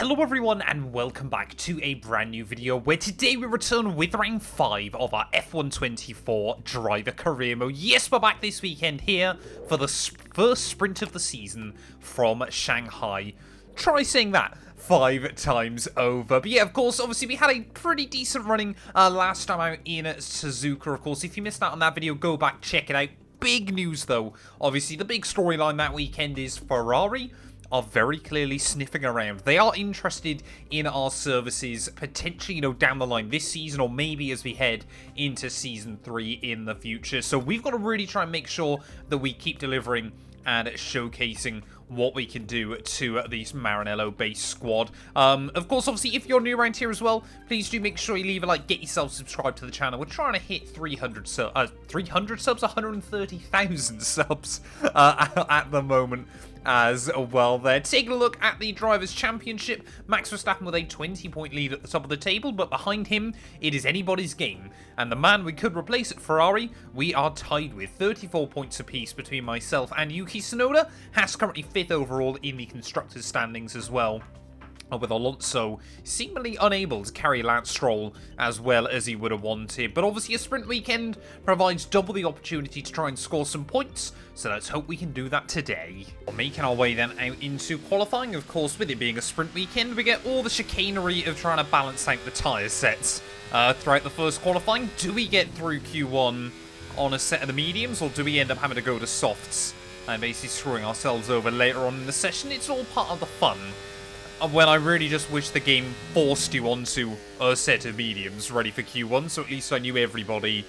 Hello everyone and welcome back to a brand new video where today we return with round 5 of our F124 driver career mode. Yes, we're back this weekend here for the first sprint of the season from Shanghai. Try saying that 5 times over. But yeah, of course, obviously we had a pretty decent running last time out in Suzuka. Of course, if you missed out on that video, go back, check it out. Big news though. Obviously, the big storyline that weekend is Ferrari are very clearly sniffing around. They are interested in our services, potentially, down the line this season, or maybe as we head into Season 3 in the future. So we've got to really try and make sure that we keep delivering and showcasing what we can do to this Maranello-based squad. Of course, obviously, if you're new around here as well, please do make sure you leave a like, get yourself subscribed to the channel. We're trying to hit 300 subs, 130,000 subs at the moment as well there. Taking a look at the Drivers' Championship, Max Verstappen with a 20-point lead at the top of the table, but behind him, it is anybody's game. And the man we could replace at Ferrari, we are tied with 34 points apiece between myself and Yuki Tsunoda. Has currently 5th overall in the Constructors' standings as well, with Alonso seemingly unable to carry Lance Stroll as well as he would have wanted. But obviously a sprint weekend provides double the opportunity to try and score some points, so let's hope we can do that today. We're making our way then out into qualifying. Of course, with it being a sprint weekend, we get all the chicanery of trying to balance out the tyre sets throughout the first qualifying. Do we get through Q1 on a set of the mediums, or do we end up having to go to softs and basically screwing ourselves over later on in the session? It's all part of the fun. When I really just wish the game forced you onto a set of mediums ready for Q1, so at least I knew everybody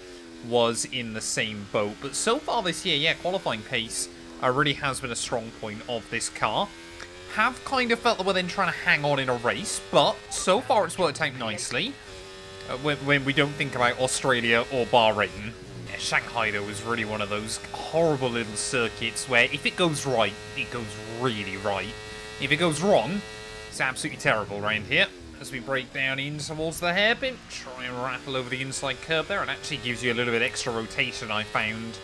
was in the same boat. But so far this year, yeah, qualifying pace really has been a strong point of this car. Have kind of felt that we're then trying to hang on in a race, but so far it's worked out nicely when we don't think about Australia or Bahrain. Yeah, Shanghai, though, is really one of those horrible little circuits where if it goes right, it goes really right. If it goes wrong, it's absolutely terrible around here. As we break down in towards the hairpin, try and rattle over the inside curb there. It actually gives you a little bit extra rotation, I found,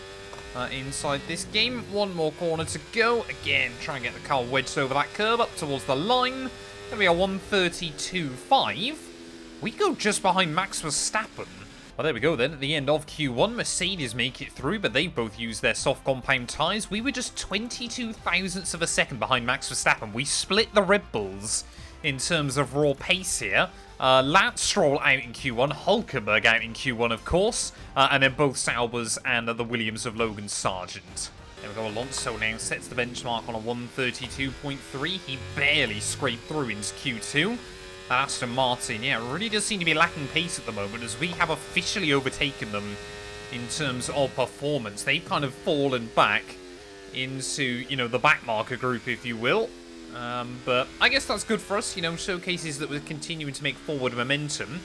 inside this game. One more corner to go. Again, try and get the car wedged over that curb up towards the line. Gonna be a 132.5. We go just behind Max Verstappen. Well, there we go then. At the end of Q1, Mercedes make it through, but they both use their soft compound tyres. We were just 22 thousandths of a second behind Max Verstappen. We split the Red Bulls in terms of raw pace here. Lance Stroll out in Q1, Hulkenberg out in Q1, of course, and then both Saubers and the Williams of Logan Sargent. There we go. Alonso now sets the benchmark on a 132.3. He barely scraped through into Q2. Aston Martin, yeah, really does seem to be lacking pace at the moment, as we have officially overtaken them in terms of performance. They've kind of fallen back into, the backmarker group, if you will. But I guess that's good for us, showcases that we're continuing to make forward momentum.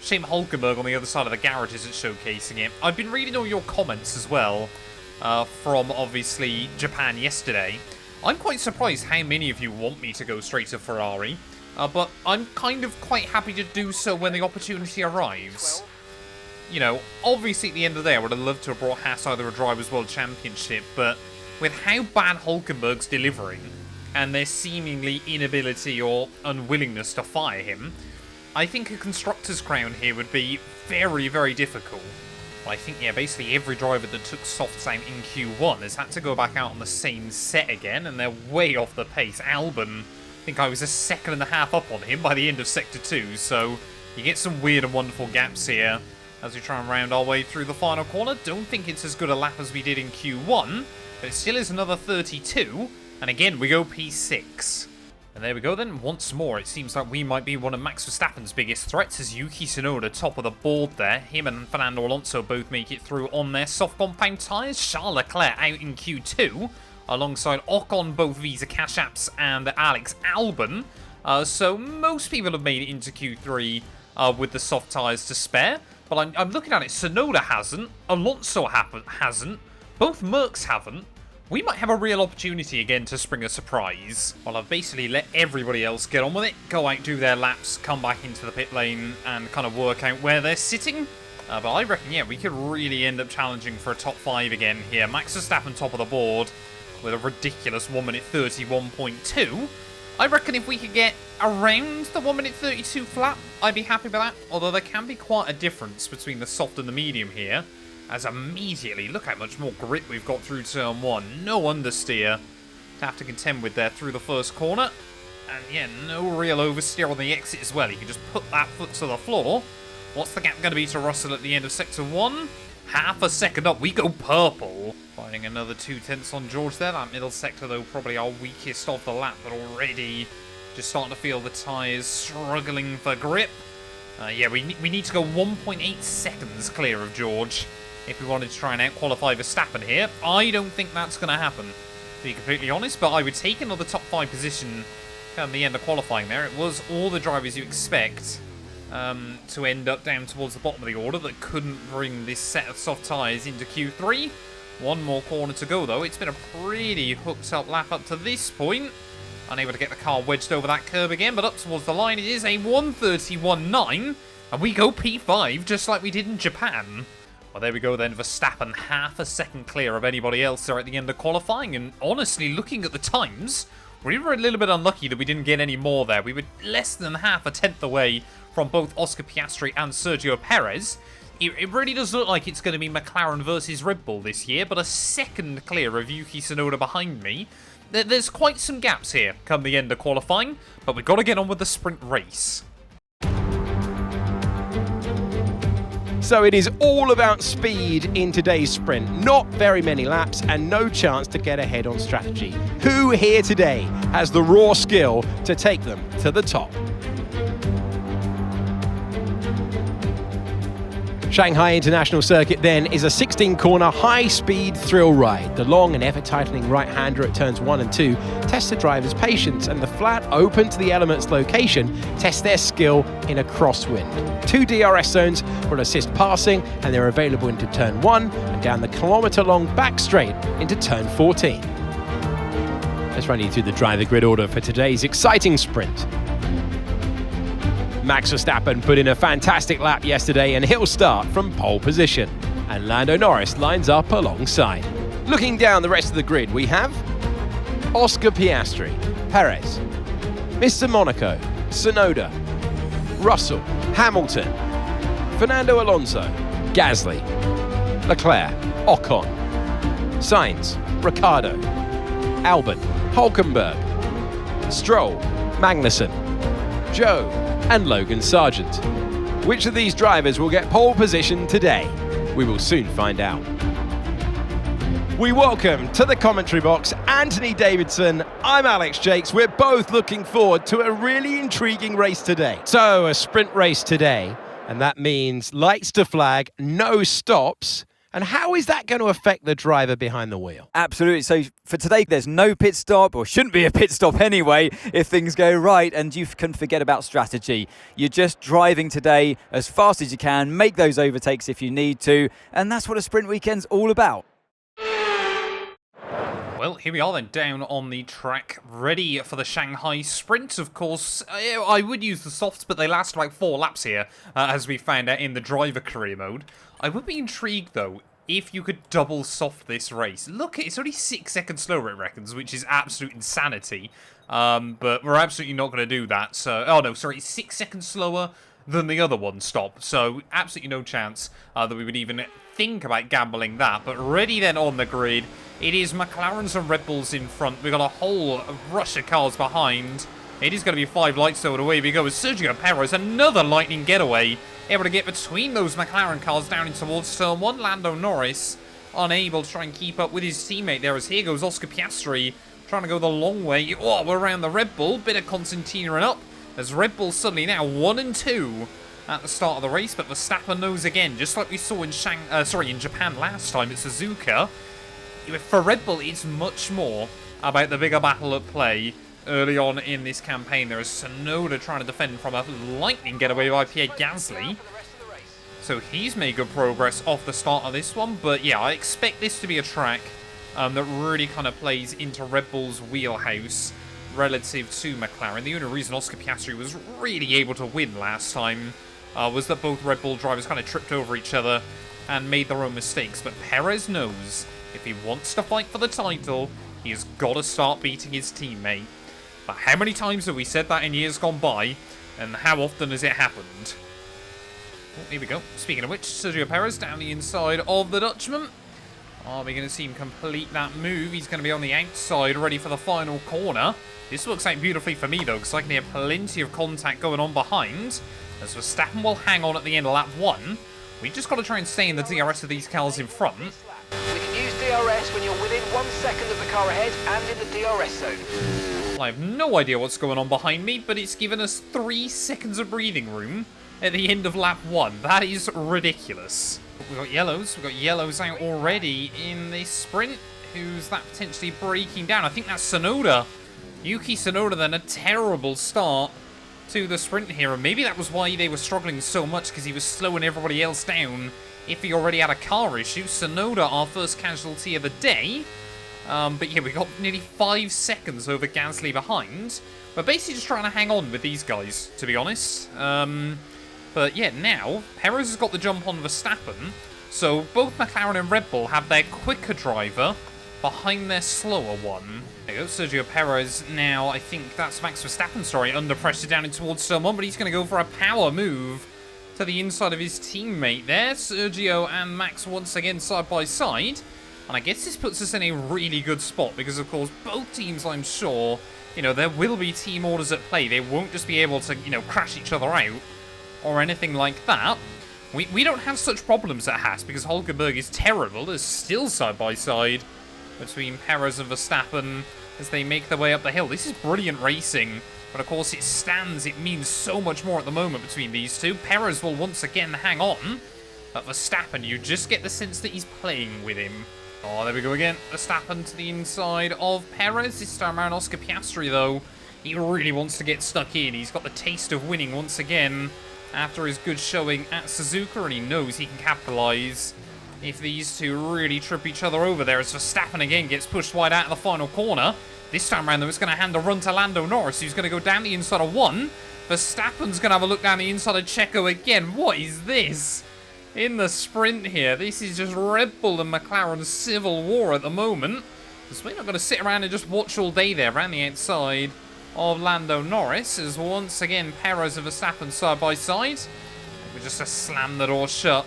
Shame Hulkenberg on the other side of the garage isn't showcasing it. I've been reading all your comments as well from, obviously, Japan yesterday. I'm quite surprised how many of you want me to go straight to Ferrari. But I'm kind of quite happy to do so when the opportunity arrives. Obviously at the end of the day, I would have loved to have brought Haas either a Drivers' World Championship, but with how bad Hulkenberg's delivering, and their seemingly inability or unwillingness to fire him, I think a Constructors' crown here would be very, very difficult. Well, I think, yeah, basically every driver that took softs out in Q1 has had to go back out on the same set again, and they're way off the pace. Albon, I think I was a second and a half up on him by the end of Sector 2, so you get some weird and wonderful gaps here as we try and round our way through the final corner. Don't think it's as good a lap as we did in Q1, but it still is another 32, and again, we go P6. And there we go then, once more, it seems like we might be one of Max Verstappen's biggest threats, as Yuki Tsunoda top of the board there. Him and Fernando Alonso both make it through on their soft compound tyres. Charles Leclerc out in Q2, alongside Ocon, both Visa Cash Apps, and Alex Albon. So most people have made it into Q3 with the soft tyres to spare. But I'm looking at it, Tsunoda hasn't, Alonso hasn't, both Mercs haven't. We might have a real opportunity again to spring a surprise. Well, I've basically let everybody else get on with it, go out, do their laps, come back into the pit lane, and kind of work out where they're sitting. But I reckon, yeah, we could really end up challenging for a top 5 again here. Max Verstappen top of the board with a ridiculous 1 minute 31.2. I reckon if we could get around the 1 minute 32 flat, I'd be happy with that. Although there can be quite a difference between the soft and the medium here. As immediately, look how much more grip we've got through turn 1. No understeer to have to contend with there through the first corner. And yeah, no real oversteer on the exit as well. You can just put that foot to the floor. What's the gap going to be to Russell at the end of Sector 1? Half a second up. We go purple. Finding another 2/10 on George there. That middle sector, though, probably our weakest of the lap. But already just starting to feel the tyres struggling for grip. Yeah, we need to go 1.8 seconds clear of George if we wanted to try and out-qualify Verstappen here. I don't think that's going to happen, to be completely honest. But I would take another top 5 position come the end of qualifying there. It was all the drivers you expect to end up down towards the bottom of the order that couldn't bring this set of soft tyres into Q3. One more corner to go, though. It's been a pretty hooked-up lap up to this point. Unable to get the car wedged over that curb again, but up towards the line it is a 1:31.9, and we go P5 just like we did in Japan. Well, there we go then. Verstappen half a second clear of anybody else there at the end of qualifying, and honestly, looking at the times, we were a little bit unlucky that we didn't get any more there. We were less than half a tenth away from both Oscar Piastri and Sergio Perez. It really does look like it's going to be McLaren versus Red Bull this year, but a second clear of Yuki Tsunoda behind me. There's quite some gaps here come the end of qualifying, but we've got to get on with the sprint race. So it is all about speed in today's sprint. Not very many laps and no chance to get ahead on strategy. Who here today has the raw skill to take them to the top? Shanghai International Circuit then is a 16-corner high-speed thrill ride. The long and ever-tightening right-hander at turns 1 and 2 tests the driver's patience, and the flat open to the element's location tests their skill in a crosswind. 2 DRS zones will assist passing, and they're available into turn 1 and down the kilometre-long back straight into turn 14. Let's run you through the driver grid order for today's exciting sprint. Max Verstappen put in a fantastic lap yesterday and he'll start from pole position. And Lando Norris lines up alongside. Looking down the rest of the grid, we have Oscar Piastri, Perez, Mr. Monaco, Tsunoda, Russell, Hamilton, Fernando Alonso, Gasly, Leclerc, Ocon, Sainz, Ricciardo, Albon, Hulkenberg, Stroll, Magnussen, Joe, and Logan Sargent. Which of these drivers will get pole position today? We will soon find out. We welcome to the commentary box Anthony Davidson. I'm Alex Jakes. We're both looking forward to a really intriguing race today. So, a sprint race today, and that means lights to flag, no stops. And how is that going to affect the driver behind the wheel? Absolutely. So for today, there's no pit stop, or shouldn't be a pit stop anyway, if things go right, and you can forget about strategy. You're just driving today as fast as you can, make those overtakes if you need to, and that's what a sprint weekend's all about. Well, here we are then, down on the track, ready for the Shanghai sprint. Of course, I would use the softs, but they last like 4 laps here, as we found out in the driver career mode. I would be intrigued, though, if you could double soft this race. Look, it's only 6 seconds slower, it reckons, which is absolute insanity. But we're absolutely not going to do that. So, oh no, sorry, it's 6 seconds slower than the other one stopped. So, absolutely no chance that we would even think about gambling that. But ready then on the grid, it is McLarens and Red Bulls in front. We've got a whole rush of cars behind. It is going to be 5 lights, so away we go with Sergio Perez. Another lightning getaway. Able to get between those McLaren cars down in towards turn 1. Lando Norris unable to try and keep up with his teammate there, as here goes Oscar Piastri trying to go the long way. Oh, we're around the Red Bull. Bit of Constantina and up, as Red Bull suddenly now 1 and 2 at the start of the race. But Verstappen knows again, just like we saw in Japan last time at Suzuka. For Red Bull, it's much more about the bigger battle at play. Early on in this campaign, there is Tsunoda trying to defend from a lightning getaway by Pierre Gasly. So he's made good progress off the start of this one. But yeah, I expect this to be a track that really kind of plays into Red Bull's wheelhouse relative to McLaren. The only reason Oscar Piastri was really able to win last time was that both Red Bull drivers kind of tripped over each other and made their own mistakes. But Perez knows if he wants to fight for the title, he has got to start beating his teammate. But how many times have we said that in years gone by, and how often has it happened? Oh, here we go. Speaking of which, Sergio Perez down the inside of the Dutchman. Are we going to see him complete that move? He's going to be on the outside, ready for the final corner. This works out beautifully for me, though, because I can hear plenty of contact going on behind. As Verstappen will hang on at the end of lap 1. We just got to try and stay in the DRS of these cars in front. We can use DRS when you're within 1 second of the car ahead and in the DRS zone. I have no idea what's going on behind me, but it's given us 3 seconds of breathing room at the end of lap 1. That is ridiculous. We've got yellows. We've got yellows out already in this sprint. Who's that potentially breaking down? I think that's Tsunoda. Yuki Tsunoda then, a terrible start to the sprint here. And maybe that was why they were struggling so much, because he was slowing everybody else down if he already had a car issue. Tsunoda, our first casualty of the day. But yeah, we got nearly 5 seconds over Gasly behind. We're basically just trying to hang on with these guys, to be honest. But yeah, now, Perez has got the jump on Verstappen. So both McLaren and Red Bull have their quicker driver behind their slower one. There you go, Sergio Perez now, I think that's Max Verstappen, sorry, under pressure down in towards someone, but he's going to go for a power move to the inside of his teammate there. Sergio and Max once again side by side. And I guess this puts us in a really good spot because, of course, both teams, I'm sure, you know, there will be team orders at play. They won't just be able to, you know, crash each other out or anything like that. We don't have such problems at Haas because Hulkenberg is terrible. There's still side by side between Perez and Verstappen as they make their way up the hill. This is brilliant racing, but of course it means so much more at the moment between these two. Perez will once again hang on, but Verstappen, you just get the sense that he's playing with him. Oh, there we go again. Verstappen to the inside of Perez. This time around, Oscar Piastri, though, he really wants to get stuck in. He's got the taste of winning once again after his good showing at Suzuka, and he knows he can capitalise if these two really trip each other over there, as Verstappen again gets pushed wide out of the final corner. This time around, though, it's going to hand a run to Lando Norris, who's going to go down the inside of one. Verstappen's going to have a look down the inside of Checo again. What is this? In the sprint here, this is just Red Bull and McLaren civil war at the moment. Because we're not going to sit around and just watch all day there around the outside of Lando Norris, as once again Perez and Verstappen side by side. We just slam the door shut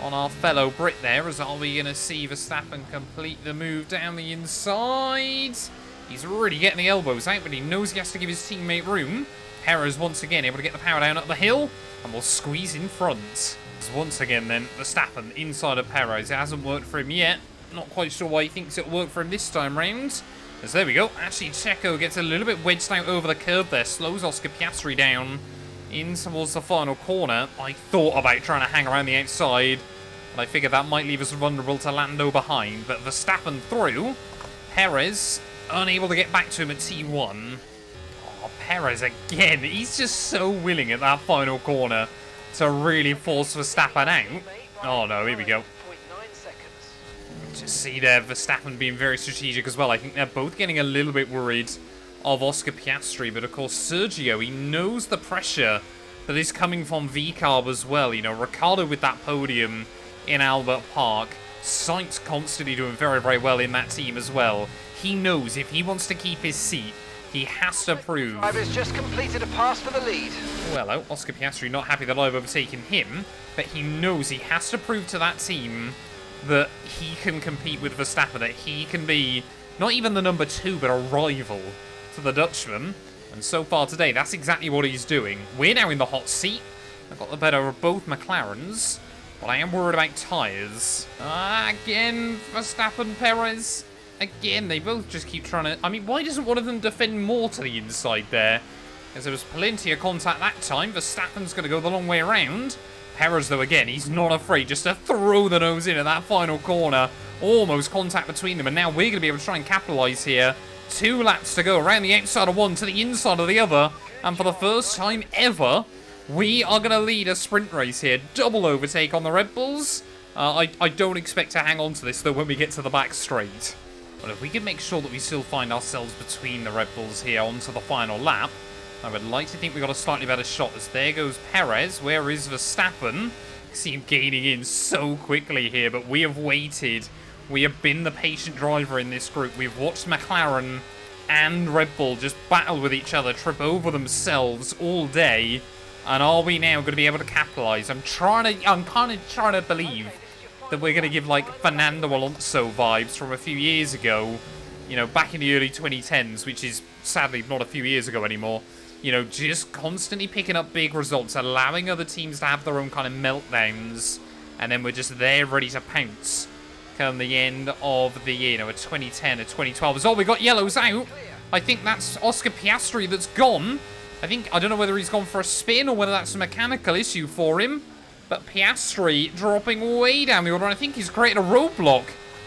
on our fellow Brit there, as are we going to see Verstappen complete the move down the inside. He's really getting the elbows out, but he knows he has to give his teammate room. Perez once again able to get the power down up the hill, and will squeeze in front. Once again then, Verstappen inside of Perez. It hasn't worked for him yet. Not quite sure why he thinks it'll work for him this time round. As there we go. Actually, Checo gets a little bit wedged out over the curb there. Slows Oscar Piastri down in towards the final corner. I thought about trying to hang around the outside, but I figured that might leave us vulnerable to Lando behind. But Verstappen through. Perez unable to get back to him at T1. Oh, Perez again. He's just so willing at that final corner to really force Verstappen out. Oh no, here we go. Just see there, Verstappen being very strategic as well. I think they're both getting a little bit worried of Oscar Piastri, but of course Sergio, he knows the pressure that is coming from VCARB as well. You know, Ricciardo with that podium in Albert Park. Sainz constantly doing very, very well in that team as well. He knows if he wants to keep his seat, he has to prove. Driver's just completed a pass for the lead. Well, Oscar Piastri not happy that I've overtaken him, but he knows he has to prove to that team that he can compete with Verstappen, that he can be not even the number 2, but a rival to the Dutchman. And so far today, that's exactly what he's doing. We're now in the hot seat. I've got the better of both McLarens, but I am worried about tyres. Again, Verstappen, Perez. Again, they both just keep trying to... I mean, why doesn't one of them defend more to the inside there? As there was plenty of contact that time. Verstappen's going to go the long way around. Perez, though, again, he's not afraid just to throw the nose in at that final corner. Almost contact between them, and now we're going to be able to try and capitalise here. 2 laps to go, around the outside of one to the inside of the other. And for the first time ever, we are going to lead a sprint race here. Double overtake on the Red Bulls. I don't expect to hang on to this, though, when we get to the back straight. But if we can make sure that we still find ourselves between the Red Bulls here onto the final lap, I would like to think we got a slightly better shot, as there goes Perez. Where is Verstappen? See him gaining in so quickly here, but we have waited. We have been the patient driver in this group. We've watched McLaren and Red Bull just battle with each other, trip over themselves all day. And are we now going to be able to capitalize? I'm kind of trying to believe that we're going to give like Fernando Alonso vibes from a few years ago, you know, back in the early 2010s, which is sadly not a few years ago anymore. You know, just constantly picking up big results, allowing other teams to have their own kind of meltdowns, and then we're just there ready to pounce come the end of the year. You know, a 2010, a 2012 as well. We got yellows out. I think that's Oscar Piastri that's gone. I don't know whether he's gone for a spin or whether that's a mechanical issue for him. But Piastri dropping way down the order. I think he's created a roadblock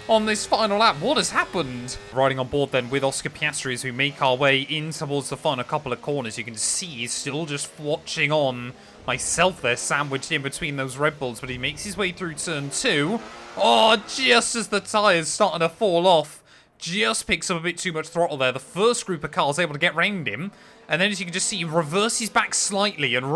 on this final lap. What has happened? Riding on board then with Oscar Piastri as we make our way in towards the final couple of corners. You can see he's still just watching on. Myself there sandwiched in between those Red Bulls, but he makes his way through turn 2. Oh, just as the tyres starting to fall off. Just picks up a bit too much throttle there. The first group of cars able to get round him. And then as you can just see, he reverses back slightly. And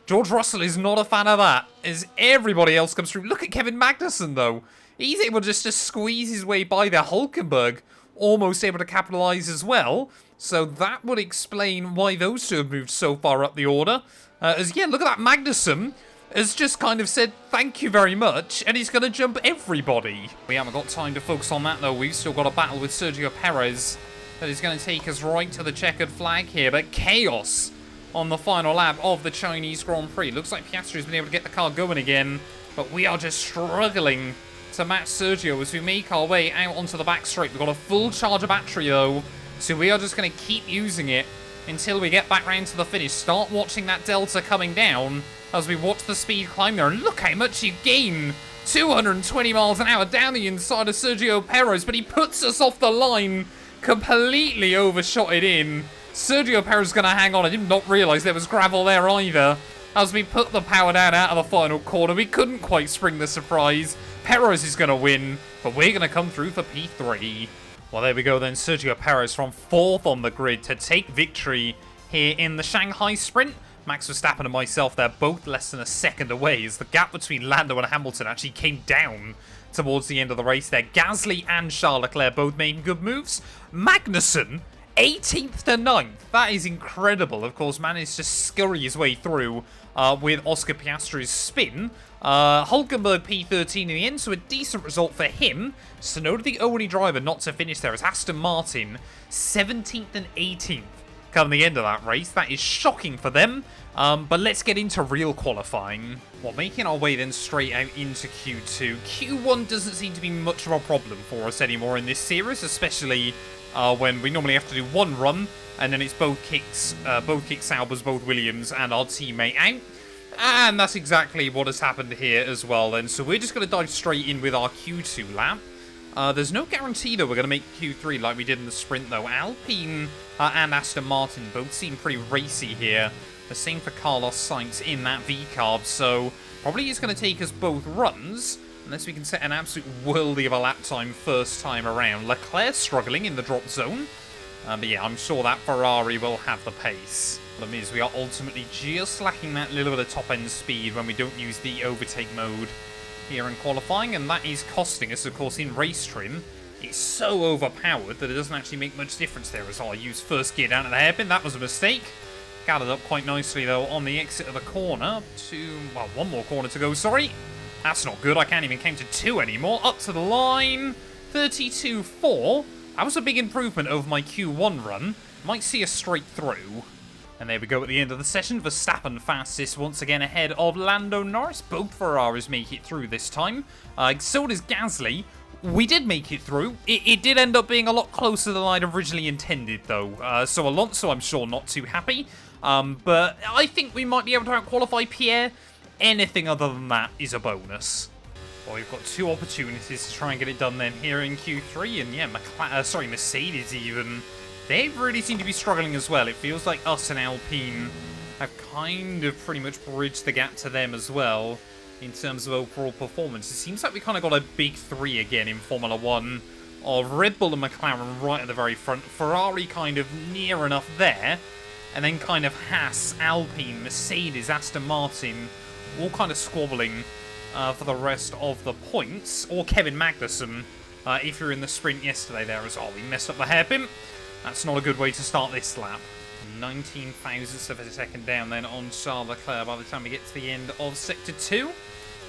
George Russell is not a fan of that, as everybody else comes through. Look at Kevin Magnussen, though. He's able just to squeeze his way by there. Hulkenberg almost able to capitalise as well. So that would explain why those two have moved so far up the order. Yeah, look at that. Magnussen has just kind of said thank you very much, and he's going to jump everybody. We haven't got time to focus on that, though. We've still got a battle with Sergio Perez that is going to take us right to the checkered flag here. But chaos on the final lap of the Chinese Grand Prix. Looks like Piastri's been able to get the car going again, but we are just struggling to match Sergio as we make our way out onto the back straight. We've got a full charge of battery, though, so we are just going to keep using it until we get back round to the finish. Start watching that delta coming down as we watch the speed climb there. And look how much you gain. 220 miles an hour down the inside of Sergio Perez, but he puts us off the line. Completely overshot it in. Sergio Perez is going to hang on. I did not realise there was gravel there either. As we put the power down out of the final corner, we couldn't quite spring the surprise. Perez is going to win, but we're going to come through for P3. Well, there we go then. Sergio Perez from 4th on the grid to take victory here in the Shanghai sprint. Max Verstappen and myself, they're both less than a second away as the gap between Lando and Hamilton actually came down towards the end of the race there. Gasly and Charles Leclerc both making good moves. Magnussen, 18th to 9th. That is incredible. Of course, managed to scurry his way through with Oscar Piastri's spin. Hulkenberg P13 in the end, so a decent result for him. Tsunoda, the only driver not to finish there, is Aston Martin, 17th and 18th. Come the end of that race. That is shocking for them. But let's get into real qualifying. Well, making our way then straight out into Q2. Q1 doesn't seem to be much of a problem for us anymore in this series, especially when we normally have to do one run, and then it's both kicks Saubers, both Williams, and our teammate out. And that's exactly what has happened here as well then. So we're just going to dive straight in with our Q2 lap. There's no guarantee that we're going to make Q3 like we did in the sprint, though. Alpine and Aston Martin both seem pretty racy here. The same for Carlos Sainz in that V-carb, so probably it's going to take us both runs, unless we can set an absolute worldie of a lap time first time around. Leclerc struggling in the drop zone, but yeah, I'm sure that Ferrari will have the pace. The problem is we are ultimately just lacking that little bit of top-end speed when we don't use the overtake mode here in qualifying, and that is costing us, of course, in race trim. It's so overpowered that it doesn't actually make much difference there as well. I used first gear down at the hairpin. That was a mistake. Gathered up quite nicely, though, on the exit of the corner. Well, one more corner to go, sorry. That's not good. I can't even count to 2 anymore. Up to the line. 32.4. That was a big improvement over my Q1 run. Might see us straight through. And there we go at the end of the session. Verstappen fastest once again ahead of Lando Norris. Both Ferraris make it through this time. So does Gasly. We did make it through. It did end up being a lot closer than I'd originally intended, though. So Alonso, I'm sure, not too happy. But I think we might be able to out-qualify Pierre. Anything other than that is a bonus. Well, we've got 2 opportunities to try and get it done then here in Q3. And yeah, Mercedes even. They really seem to be struggling as well. It feels like us and Alpine have kind of pretty much bridged the gap to them as well in terms of overall performance. It seems like we kind of got a big 3 again in Formula 1 of Red Bull and McLaren right at the very front. Ferrari kind of near enough there. And then kind of Haas, Alpine, Mercedes, Aston Martin all kind of squabbling for the rest of the points. Or Kevin Magnussen if you're in the sprint yesterday there as well. We messed up the hairpin. That's not a good way to start this lap. 19 thousandths of a second down then on Charles Leclerc by the time we get to the end of Sector 2. To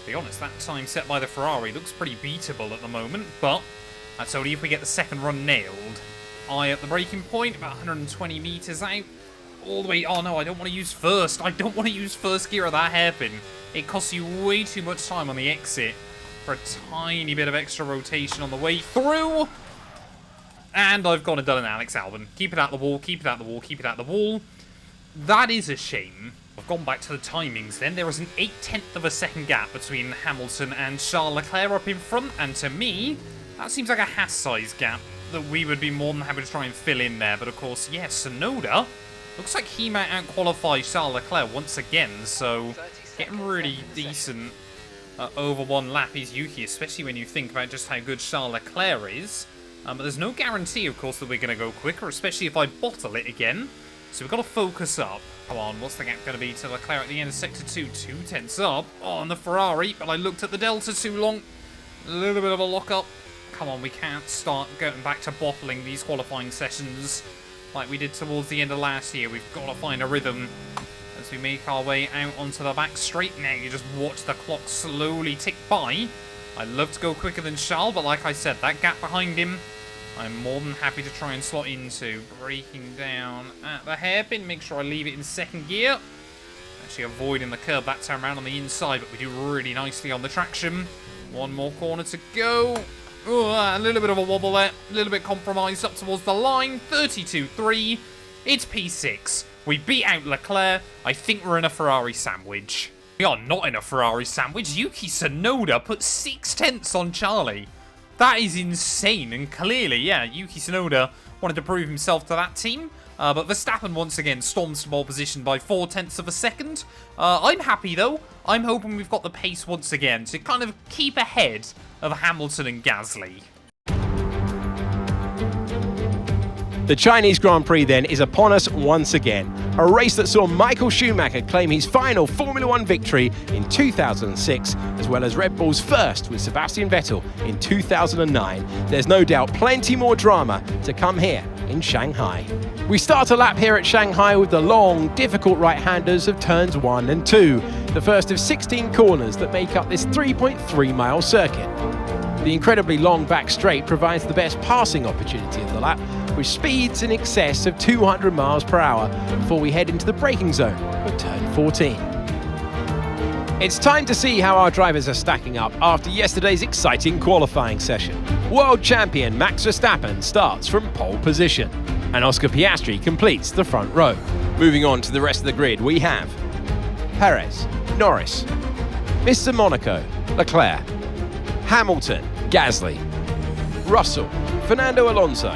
be honest, that time set by the Ferrari looks pretty beatable at the moment, but that's only if we get the second run nailed. Eye at the braking point, about 120 metres out. All the way, oh no, I don't want to use first. I don't want to use first gear of that hairpin. It costs you way too much time on the exit for a tiny bit of extra rotation on the way through. And I've gone and done an Alex Albon. Keep it out the wall, keep it out the wall, keep it out the wall. That is a shame. I've gone back to the timings then. There is an 0.8 of a second gap between Hamilton and Charles Leclerc up in front. And to me, that seems like a Haas-size gap that we would be more than happy to try and fill in there. But of course, yes, Tsunoda looks like he might out-qualify Charles Leclerc once again. So getting really decent over one lap is Yuki, especially when you think about just how good Charles Leclerc is. But there's no guarantee, of course, that we're going to go quicker, especially if I bottle it again. So we've got to focus up. Come on, what's the gap going to be to Leclerc at the end of Sector 2? 2/10 up on the Ferrari, but I looked at the Delta too long. A little bit of a lock-up. Come on, we can't start going back to bottling these qualifying sessions like we did towards the end of last year. We've got to find a rhythm as we make our way out onto the back straight. Now you just watch the clock slowly tick by. I'd love to go quicker than Charles, but like I said, that gap behind him, I'm more than happy to try and slot into. Braking down at the hairpin, make sure I leave it in second gear. Actually avoiding the curb that time around on the inside, but we do really nicely on the traction. One more corner to go. Ooh, a little bit of a wobble there, a little bit compromised up towards the line. 32.3, it's P6. We beat out Leclerc. I think we're in a Ferrari sandwich. We are not in a Ferrari sandwich. Yuki Tsunoda put 0.6 on Charlie. That is insane, and clearly, yeah, Yuki Tsunoda wanted to prove himself to that team. But Verstappen once again storms to pole position by 0.4 of a second. I'm happy though. I'm hoping we've got the pace once again to kind of keep ahead of Hamilton and Gasly. The Chinese Grand Prix then is upon us once again. A race that saw Michael Schumacher claim his final Formula One victory in 2006, as well as Red Bull's first with Sebastian Vettel in 2009. There's no doubt plenty more drama to come here in Shanghai. We start a lap here at Shanghai with the long, difficult right-handers of turns 1 and 2, the first of 16 corners that make up this 3.3-mile circuit. The incredibly long back straight provides the best passing opportunity of the lap, with speeds in excess of 200 miles per hour before we head into the braking zone of turn 14. It's time to see how our drivers are stacking up after yesterday's exciting qualifying session. World champion Max Verstappen starts from pole position, and Oscar Piastri completes the front row. Moving on to the rest of the grid, we have Perez, Norris, Mr. Monaco, Leclerc, Hamilton, Gasly, Russell, Fernando Alonso,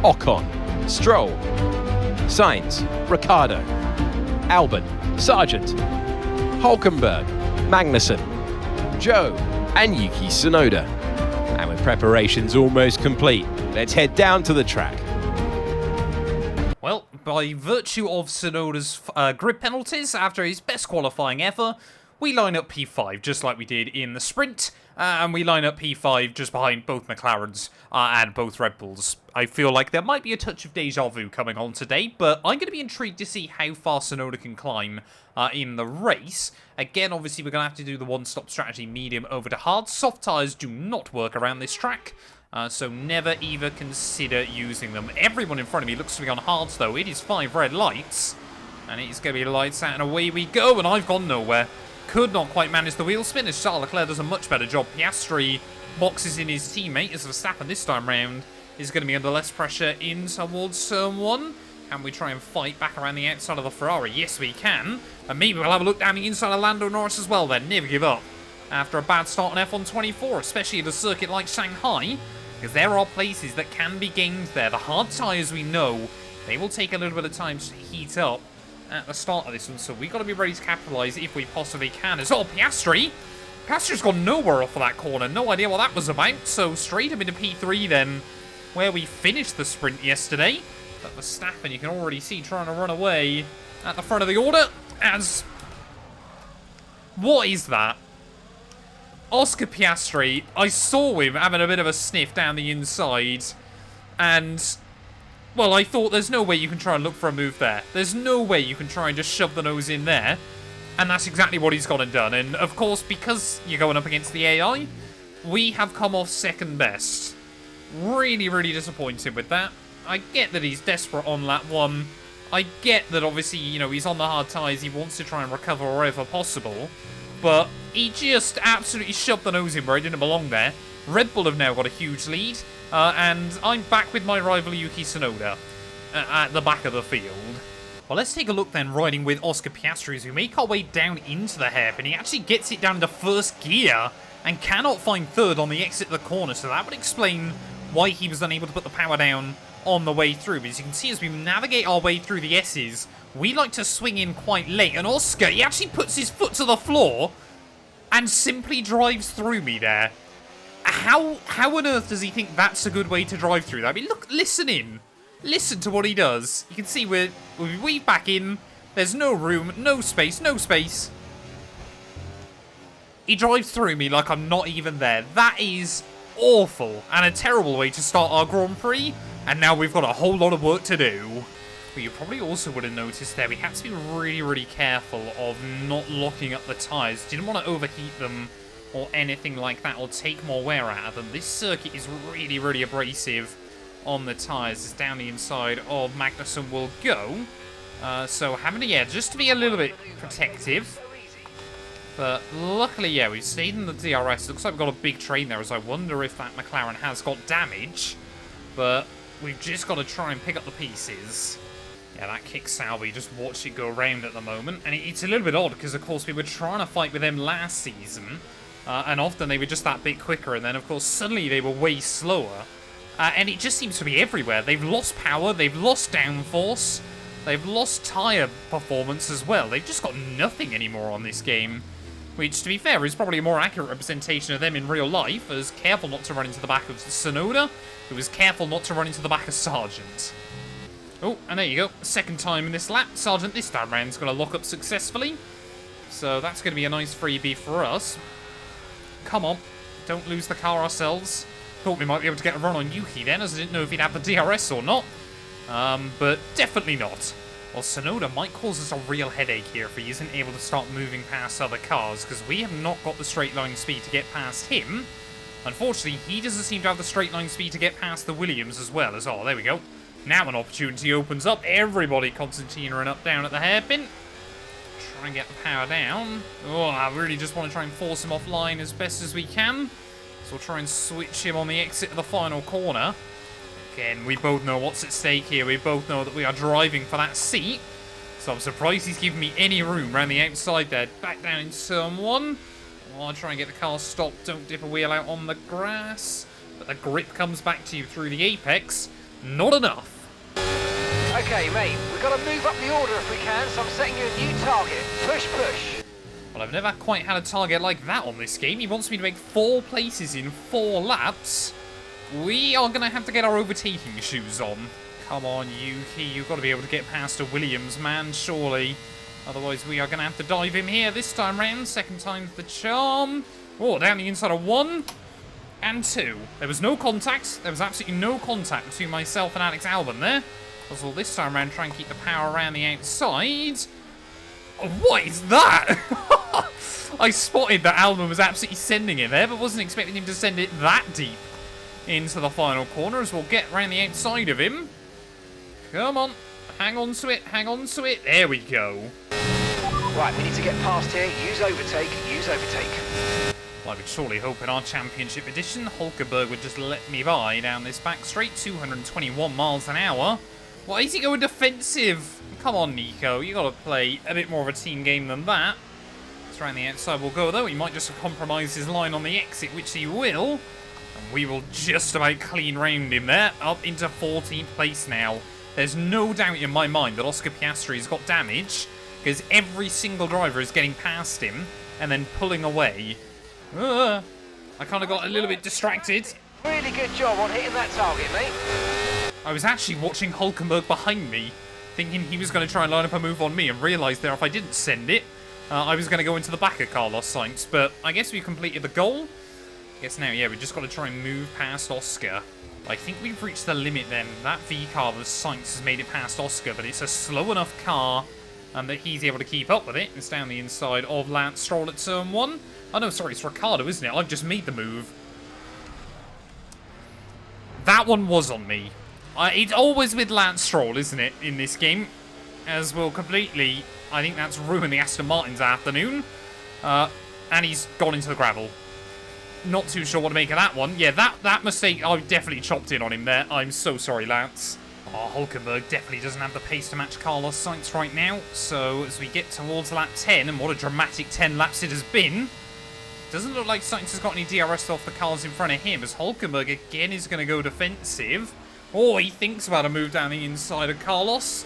Ocon, Stroll, Sainz, Ricciardo, Albon, Sargent, Hulkenberg, Magnussen, Joe, and Yuki Tsunoda. And with preparations almost complete, let's head down to the track. Well, by virtue of Tsunoda's grid penalties after his best qualifying ever, we line up P5 just like we did in the sprint, and we line up P5 just behind both McLarens and both Red Bulls. I feel like there might be a touch of deja vu coming on today, but I'm going to be intrigued to see how far Tsunoda can climb in the race. Again, obviously, we're going to have to do the one-stop strategy, medium over to hard. Soft tyres do not work around this track, so never even consider using them. Everyone in front of me looks to be on hards, though. It is 5 red lights, and it is going to be lights out, and away we go, and I've gone nowhere. Could not quite manage the wheel spin as Charles Leclerc does a much better job. Piastri boxes in his teammate as Verstappen this time round is going to be under less pressure in towards turn 1. Can we try and fight back around the outside of the Ferrari? Yes, we can. And maybe we'll have a look down the inside of Lando Norris as well then. Never give up after a bad start on F1 24, especially at a circuit like Shanghai, because there are places that can be gained there. The hard tyres, we know, they will take a little bit of time to heat up at the start of this one, so we've got to be ready to capitalise if we possibly can. As well, Piastri's gone nowhere off of that corner. No idea what that was about, so straight up into P3 then, where we finished the sprint yesterday. But Verstappen, you can already see, trying to run away at the front of the order as... What is that? Oscar Piastri, I saw him having a bit of a sniff down the inside, and Well, I thought there's no way you can try and look for a move there. There's no way you can try and just shove the nose in there. And that's exactly what he's gone and done. And, of course, because you're going up against the AI, we have come off second best. Really, really disappointed with that. I get that he's desperate on lap 1. I get that, obviously, you know, he's on the hard tyres. He wants to try and recover wherever possible. But he just absolutely shoved the nose in where he didn't belong there. Red Bull have now got a huge lead. And I'm back with my rival Yuki Tsunoda at the back of the field. Well, let's take a look then, riding with Oscar Piastri as we make our way down into the hairpin. He actually gets it down into first gear and cannot find third on the exit of the corner. So that would explain why he was unable to put the power down on the way through. But as you can see, as we navigate our way through the S's, we like to swing in quite late. And Oscar, he actually puts his foot to the floor and simply drives through me there. How on earth does he think that's a good way to drive through that? I mean, look, listen in. Listen to what he does. You can see we weave back in. There's no room, no space, no space. He drives through me like I'm not even there. That is awful and a terrible way to start our Grand Prix. And now we've got a whole lot of work to do. But you probably also would have noticed there, we had to be really, really careful of not locking up the tyres. Didn't want to overheat them or anything like that, or take more wear out of them. This circuit is really, really abrasive on the tyres. As down the inside of Magnussen will go. So having to, just to be a little bit protective. But luckily, we've stayed in the DRS. Looks like we've got a big train there, as I wonder if that McLaren has got damage. But we've just got to try and pick up the pieces. Yeah, that kick Salvi, just watch it go around at the moment. And it's a little bit odd, because of course we were trying to fight with them last season. And often they were just that bit quicker, and then of course suddenly they were way slower. And it just seems to be everywhere. They've lost power, they've lost downforce, they've lost tyre performance as well. They've just got nothing anymore on this game. Which, to be fair, is probably a more accurate representation of them in real life, as careful not to run into the back of Tsunoda, who was careful not to run into the back of Sargent. Oh, and there you go. Second time in this lap. Sargent this time round is going to lock up successfully. So that's going to be a nice freebie for us. Come on. Don't lose the car ourselves. Thought we might be able to get a run on Yuki then, as I didn't know if he'd have the DRS or not. But definitely not. Well, Tsunoda might cause us a real headache here if he isn't able to start moving past other cars, because we have not got the straight line speed to get past him. Unfortunately, he doesn't seem to have the straight line speed to get past the Williams as well. As, oh, there we go. Now an opportunity opens up. Everybody concertina and up down at the hairpin. Try and get the power down. Oh, I really just want to try and force him offline as best as we can. So we'll try and switch him on the exit of the final corner. Again, we both know what's at stake here. We both know that we are driving for that seat. So I'm surprised he's giving me any room around the outside there. Back down in turn 1. I'll try and get the car stopped. Don't dip a wheel out on the grass. But the grip comes back to you through the apex. Not enough. Okay, mate, we've got to move up the order if we can, so I'm setting you a new target. Push, push. Well, I've never quite had a target like that on this game. He wants me to make 4 places in 4 laps. We are going to have to get our overtaking shoes on. Come on, Yuki. You've got to be able to get past a Williams, man, surely. Otherwise, we are going to have to dive him here this time round. Second time's the charm. Oh, down the inside of 1 and 2. There was no contact. There was absolutely no contact between myself and Alex Albon there. Also, this time around, try and keep the power around the outside. Oh, what is that? I spotted that Albon was absolutely sending it there, but wasn't expecting him to send it that deep into the final corner, as we'll get around the outside of him. Come on. Hang on to it. Hang on to it. There we go. Right, we need to get past here. Use overtake. Use overtake. Well, I would surely hope in our championship edition, Hulkenberg would just let me by down this back straight. 221 miles an hour. Why is he going defensive? Come on, Nico. You got to play a bit more of a team game than that. It's around the outside we'll go, though. He might just compromise his line on the exit, which he will. And we will just about clean round him there. Up into 14th place now. There's no doubt in my mind that Oscar Piastri has got damage, because every single driver is getting past him and then pulling away. I kind of got a little bit distracted. Really good job on hitting that target, mate. I was actually watching Hulkenberg behind me, thinking he was going to try and line up a move on me, and realised there if I didn't send it, I was going to go into the back of Carlos Sainz. But I guess we completed the goal. I guess now, yeah, we just got to try and move past Oscar. I think we've reached the limit then. That V car of Sainz has made it past Oscar, but it's a slow enough car that he's able to keep up with it. It's down the inside of Lance Stroll at turn 1. Oh no, sorry, it's Ricciardo, isn't it? I've just made the move. That one was on me. It's always with Lance Stroll, isn't it, in this game? As will completely, I think that's ruined the Aston Martin's afternoon. And he's gone into the gravel. Not too sure what to make of that one. Yeah, that mistake, I've definitely chopped in on him there. I'm so sorry, Lance. Oh, Hülkenberg definitely doesn't have the pace to match Carlos Sainz right now. So as we get towards lap 10, and what a dramatic 10 laps it has been, doesn't look like Sainz has got any DRS off the cars in front of him, as Hülkenberg again is going to go defensive. Oh, he thinks about a move down the inside of Carlos.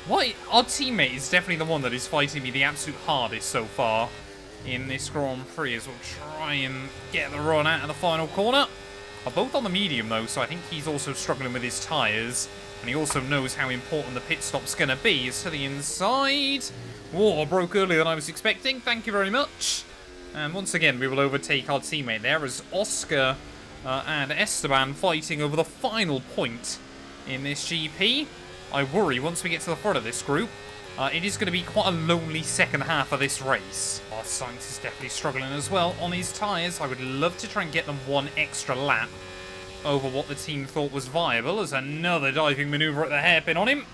What? Our teammate is definitely the one that is fighting me the absolute hardest so far in this Grand Prix, as we'll try and get the run out of the final corner. Are both on the medium though, so I think he's also struggling with his tyres. And he also knows how important the pit stop's going to be. It's to the inside. Whoa, I broke earlier than I was expecting. Thank you very much. And once again, we will overtake our teammate there as Oscar and Esteban fighting over the final point in this GP. I worry once we get to the front of this group, it is going to be quite a lonely second half of this race. Our Sainz is definitely struggling as well on his tyres. I would love to try and get them one extra lap over what the team thought was viable, as another diving manoeuvre at the hairpin on him.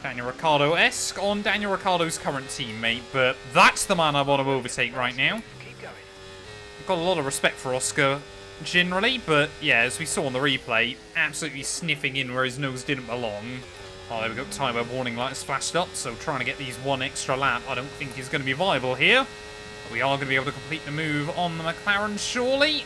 Daniel Ricciardo-esque on Daniel Ricciardo's current teammate, but that's the man I want to overtake right now. I've got a lot of respect for Oscar generally, but yeah, as we saw on the replay, absolutely sniffing in where his nose didn't belong. Oh, there we go, tyre warning lights flashed up, so trying to get these one extra lap I don't think is going to be viable here. But we are going to be able to complete the move on the McLaren, surely.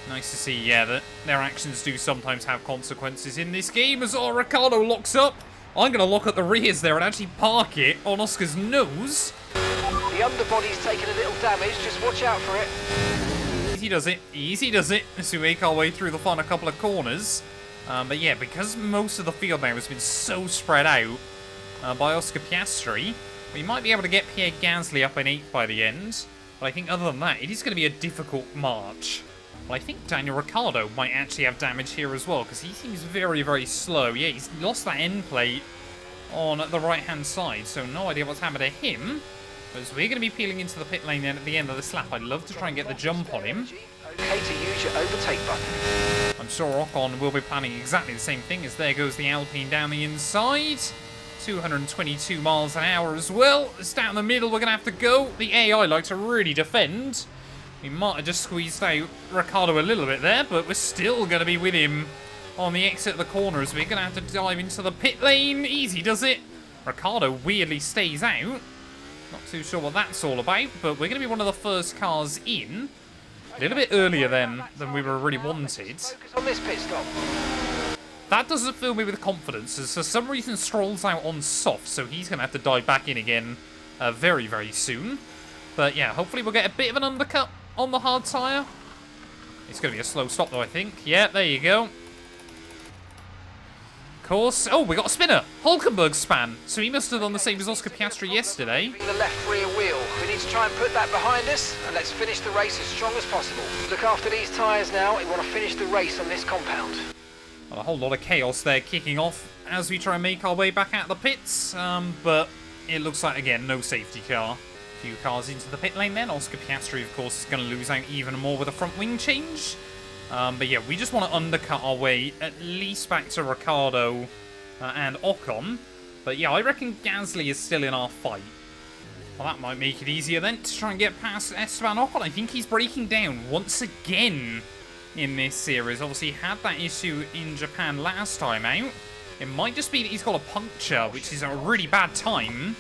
Nice to see, yeah, that their actions do sometimes have consequences in this game, as Ricciardo locks up. I'm going to lock at the rears there and actually park it on Oscar's nose. The underbody's taken a little damage, just watch out for it. Easy does it, easy does it, as we make our way through the final couple of corners. But yeah, because most of the field now has been so spread out by Oscar Piastri, we might be able to get Pierre Gasly up in 8th by the end. But I think other than that, it is going to be a difficult march. Well, I think Daniel Ricciardo might actually have damage here as well, because he seems very, very slow. Yeah, he's lost that end plate on the right-hand side, so no idea what's happened to him. But as we're going to be peeling into the pit lane then at the end of this lap, I'd love to try and get the jump on him. Okay to use your overtake button. I'm sure Ocon will be planning exactly the same thing, as there goes the Alpine down the inside. 222 miles an hour as well. It's down the middle we're going to have to go. The AI like to really defend. We might have just squeezed out Ricciardo a little bit there, but we're still going to be with him on the exit of the corner, as we're going to have to dive into the pit lane. Easy does it. Ricciardo weirdly stays out. Not too sure what that's all about, but we're going to be one of the first cars in. A little bit earlier than we were really wanted. Focus on this pit stop. That doesn't fill me with confidence, as for some reason Stroll's out on soft, so he's going to have to dive back in again very, very soon. But yeah, hopefully we'll get a bit of an undercut on the hard tyre. It's going to be a slow stop though, I think. Yeah, there you go. Of course. Oh, we got a spinner. Hülkenberg span. So he must have done the same as Oscar Piastri yesterday. The left rear wheel. We need to try and put that behind us, and let's finish the race as strong as possible. Look after these tyres now. We want to finish the race on this compound. Well, a whole lot of chaos there kicking off as we try and make our way back out of the pits. But it looks like, again, no safety car. A few cars into the pit lane then. Oscar Piastri, of course, is going to lose out even more with a front wing change. But yeah, we just want to undercut our way at least back to Ricciardo and Ocon. But yeah, I reckon Gasly is still in our fight. Well, that might make it easier then to try and get past Esteban Ocon. I think he's breaking down once again in this series. Obviously, he had that issue in Japan last time out. It might just be that he's got a puncture, which is a really bad time.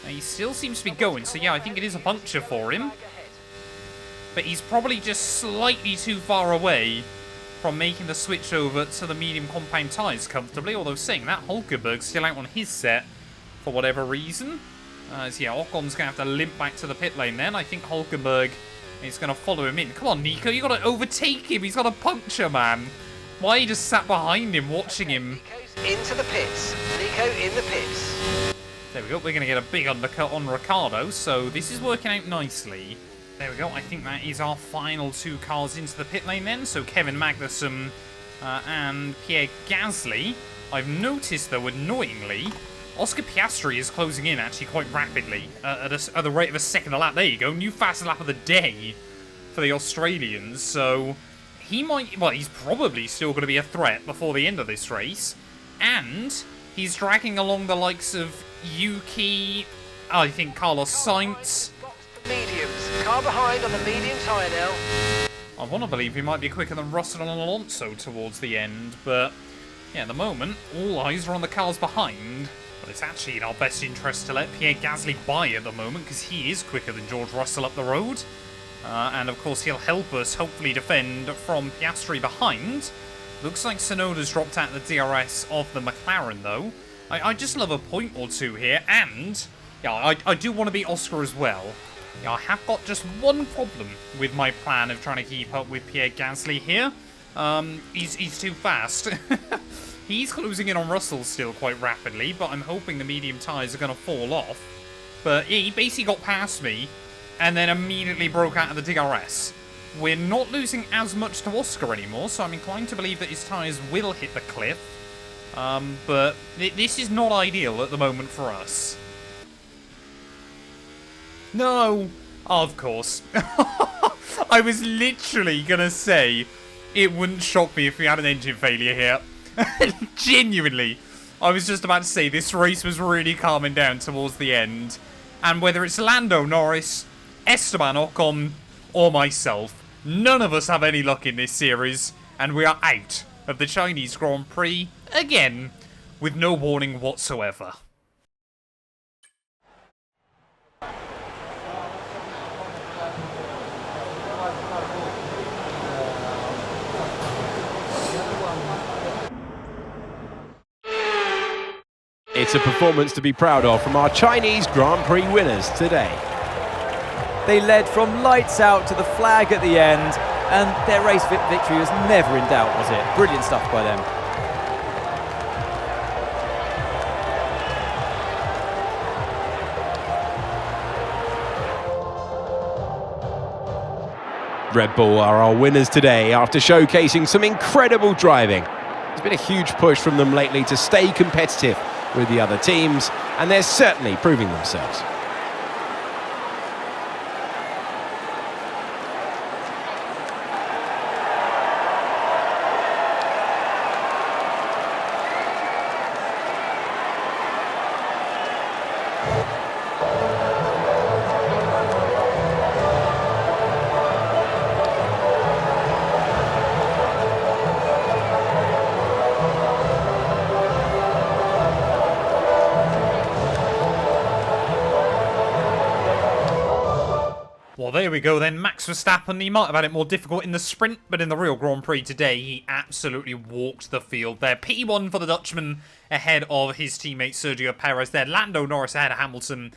He still seems to be going, so yeah, I think it is a puncture for him. But he's probably just slightly too far away from making the switch over to the medium compound tyres comfortably. Although saying that, Hülkenberg's still out on his set for whatever reason. So yeah, Ocon's going to have to limp back to the pit lane then. I think Hülkenberg is going to follow him in. Come on, Nico, you got to overtake him. He's got a puncture, man. Why you just sat behind him watching him? Into the pits. Nico in the pits. There we go. We're going to get a big undercut on Ricciardo. So this is working out nicely. There we go. I think that is our final two cars into the pit lane then. So Kevin Magnussen and Pierre Gasly. I've noticed, though, annoyingly, Oscar Piastri is closing in actually quite rapidly at the rate of a second a lap. There you go, new fastest lap of the day for the Australians. So he might, well, he's probably still going to be a threat before the end of this race. And he's dragging along the likes of Yuki, I think Carlos Sainz. Mediums. Car behind on the medium tyre now. I want to believe he might be quicker than Russell and Alonso towards the end, but yeah, at the moment, all eyes are on the cars behind. But it's actually in our best interest to let Pierre Gasly by at the moment, because he is quicker than George Russell up the road. And of course, he'll help us hopefully defend from Piastri behind. Looks like Tsunoda's dropped out the DRS of the McLaren, though. I just love a point or two here, and yeah, I do want to beat Oscar as well. Yeah, I have got just one problem with my plan of trying to keep up with Pierre Gasly here. He's too fast. He's closing in on Russell still quite rapidly, but I'm hoping the medium tyres are going to fall off. But he basically got past me and then immediately broke out of the DRS. We're not losing as much to Oscar anymore, so I'm inclined to believe that his tyres will hit the cliff. But this is not ideal at the moment for us. No, of course. I was literally going to say it wouldn't shock me if we had an engine failure here. Genuinely. I was just about to say this race was really calming down towards the end. And whether it's Lando, Norris, Esteban Ocon, or myself, none of us have any luck in this series. And we are out of the Chinese Grand Prix again with no warning whatsoever. It's a performance to be proud of from our Chinese Grand Prix winners today. They led from lights out to the flag at the end, and their race victory was never in doubt, was it? Brilliant stuff by them. Red Bull are our winners today after showcasing some incredible driving. There's been a huge push from them lately to stay competitive with the other teams, and they're certainly proving themselves. Well, there we go then. Max Verstappen, he might have had it more difficult in the sprint, but in the real Grand Prix today, he absolutely walked the field there. P1 for the Dutchman ahead of his teammate Sergio Perez there. Lando Norris ahead of Hamilton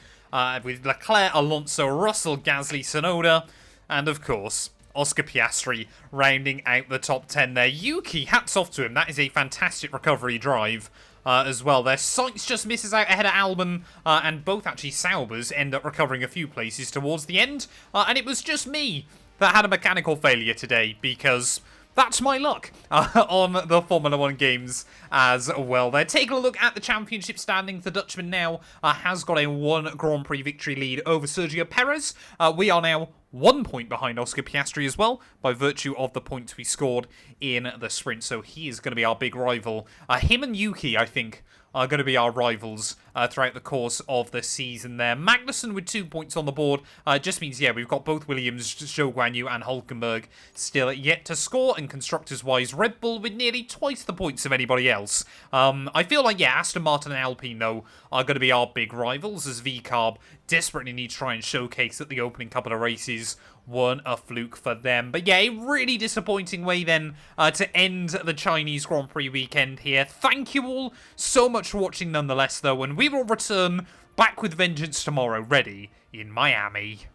with Leclerc, Alonso, Russell, Gasly, Tsunoda, and of course, Oscar Piastri rounding out the top 10 there. Yuki, hats off to him. That is a fantastic recovery drive. As well there. Sainz just misses out ahead of Albon, and both actually Saubers end up recovering a few places towards the end. And it was just me that had a mechanical failure today, because that's my luck on the Formula 1 games as well. They're taking a look at the championship standings. The Dutchman now has got a 1 Grand Prix victory lead over Sergio Perez. We are now 1 point behind Oscar Piastri as well, by virtue of the points we scored in the sprint. So he is going to be our big rival. Him and Yuki, I think, are going to be our rivals throughout the course of the season there. Magnussen with 2 points on the board just means, yeah, we've got both Williams, Zhou Guanyu and Hulkenberg still yet to score. And constructors-wise, Red Bull with nearly twice the points of anybody else. I feel like, yeah, Aston Martin and Alpine, though, are going to be our big rivals, as VCarb desperately need to try and showcase that the opening couple of races weren't a fluke for them. But yeah, a really disappointing way then to end the Chinese Grand Prix weekend here. Thank you all so much for watching nonetheless, though, and we will return back with vengeance tomorrow, ready in Miami.